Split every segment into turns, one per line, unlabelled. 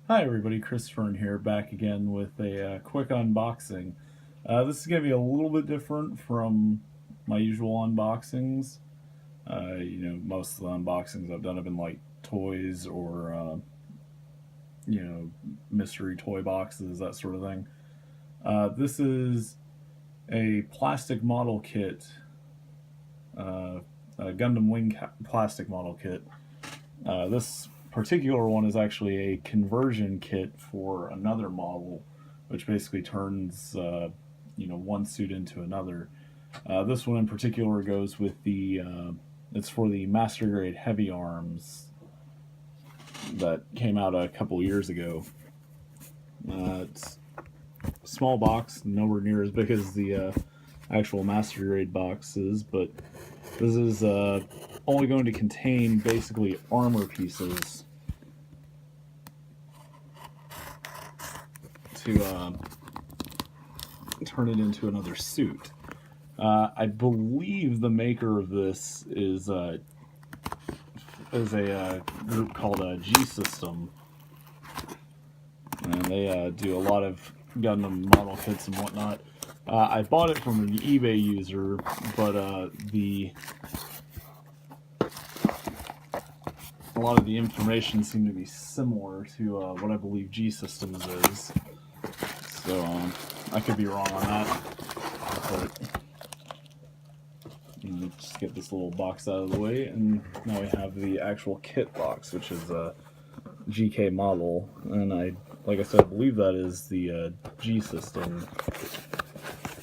Hi everybody, Chris Fern here, back again with a quick unboxing. This is going to be a little bit different from my usual unboxings. Most of the unboxings I've done have been like toys or, mystery toy boxes, that sort of thing. This is a plastic model kit, a Gundam Wing plastic model kit. This particular one is actually a conversion kit for another model, which basically turns one suit into another. This one in particular goes with the it's for the Master Grade Heavy Arms that came out a couple years ago. It's a small box, nowhere near as big as the actual Master Grade boxes, but this is only going to contain basically armor pieces to turn it into another suit. I believe the maker of this is a group called G System, and they do a lot of Gundam model kits and whatnot. I bought it from an eBay user, but a lot of the information seemed to be similar to what I believe G Systems is. So I could be wrong on that. But just get this little box out of the way, and now we have the actual kit box, which is a GK model, and like I said, I believe that is the G System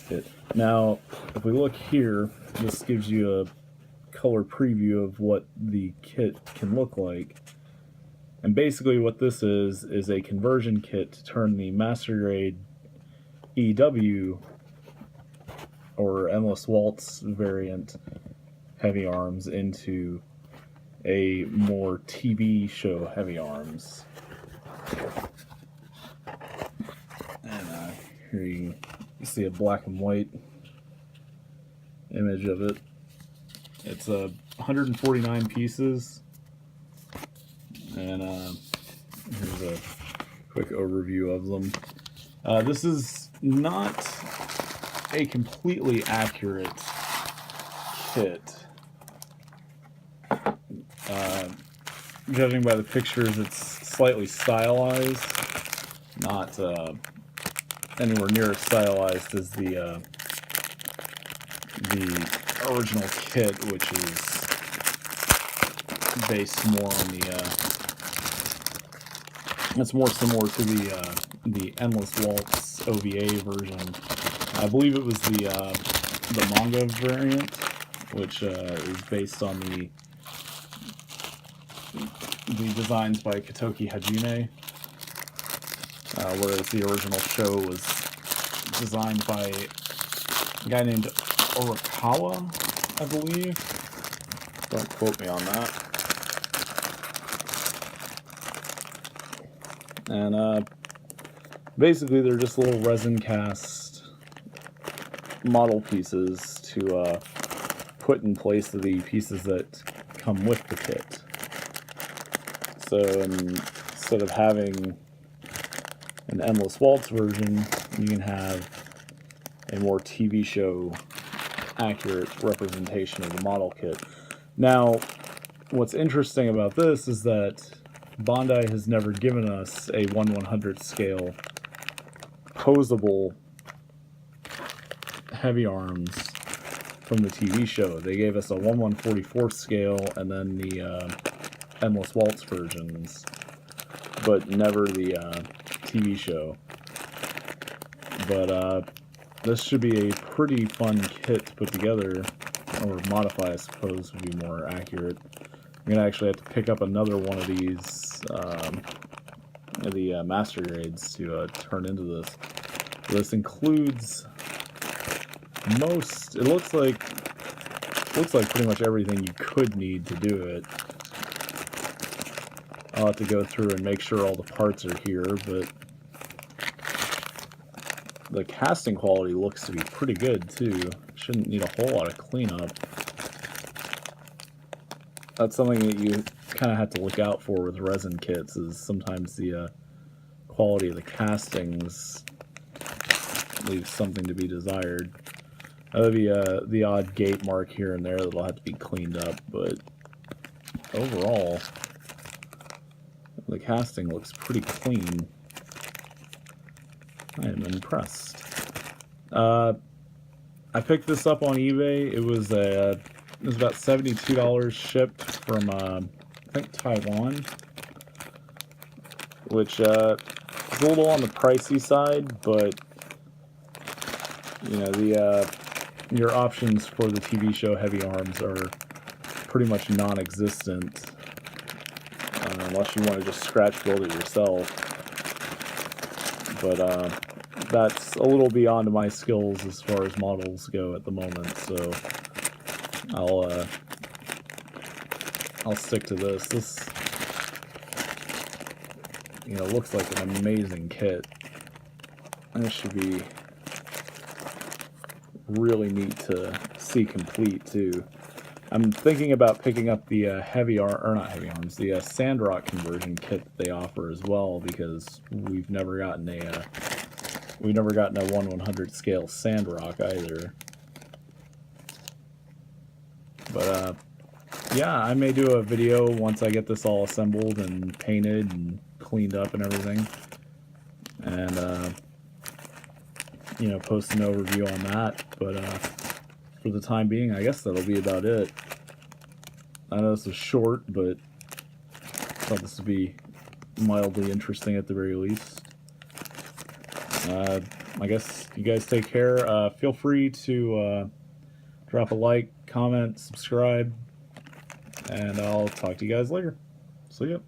kit. Now, if we look here, this gives you a color preview of what the kit can look like. And basically what this is a conversion kit to turn the Master Grade EW or Endless Waltz variant Heavy Arms into a more TV show Heavy Arms. And here you see a black and white image of it. It's 149 pieces, and here's a quick overview of them. This is not a completely accurate kit. Judging by the pictures, it's slightly stylized, not anywhere near as stylized as the original kit, which is based more on it's more similar to the Endless Waltz OVA version. I believe it was the manga variant, which is based on the designs by Katoki Hajime, whereas the original show was designed by a guy named Orikawa, I believe. Don't quote me on that. And basically they're just little resin cast model pieces to put in place of the pieces that come with the kit. So instead of having an Endless Waltz version, you can have a more TV show accurate representation of the model kit. Now, what's interesting about this is that Bandai has never given us a 1/100th scale posable Heavy Arms from the TV show. They gave us a 1/144th scale and then the Endless Waltz versions, but never the TV show. But this should be a pretty fun kit to put together, or modify, I suppose, would be more accurate. I'm gonna actually have to pick up another one of these, the Master Grades, to turn into this. This includes most. It looks like pretty much everything you could need to do it. I'll have to go through and make sure all the parts are here, but the casting quality looks to be pretty good too. Shouldn't need a whole lot of cleanup. That's something that you kind of have to look out for with resin kits, is sometimes the quality of the castings leaves something to be desired. There'll be the odd gate mark here and there that'll have to be cleaned up, but overall, the casting looks pretty clean. I am impressed. I picked this up on eBay. It was about $72 shipped from I think Taiwan, which is a little on the pricey side, but you know, your options for the TV show Heavy Arms are pretty much non-existent unless you want to just scratch build it yourself. But that's a little beyond my skills as far as models go at the moment, so I'll stick to this. This, you know, looks like an amazing kit. And this should be really neat to see complete too. I'm thinking about picking up the not Heavy Arms, the Sandrock conversion kit that they offer as well, because we've never gotten a 1/100 scale Sandrock either. But yeah, I may do a video once I get this all assembled and painted and cleaned up and everything, and you know, post an overview on that. But for the time being, I guess that'll be about it. I know this is short, but I thought this would be mildly interesting at the very least. I guess you guys take care. Feel free to drop a like, comment, subscribe, and I'll talk to you guys later. See ya.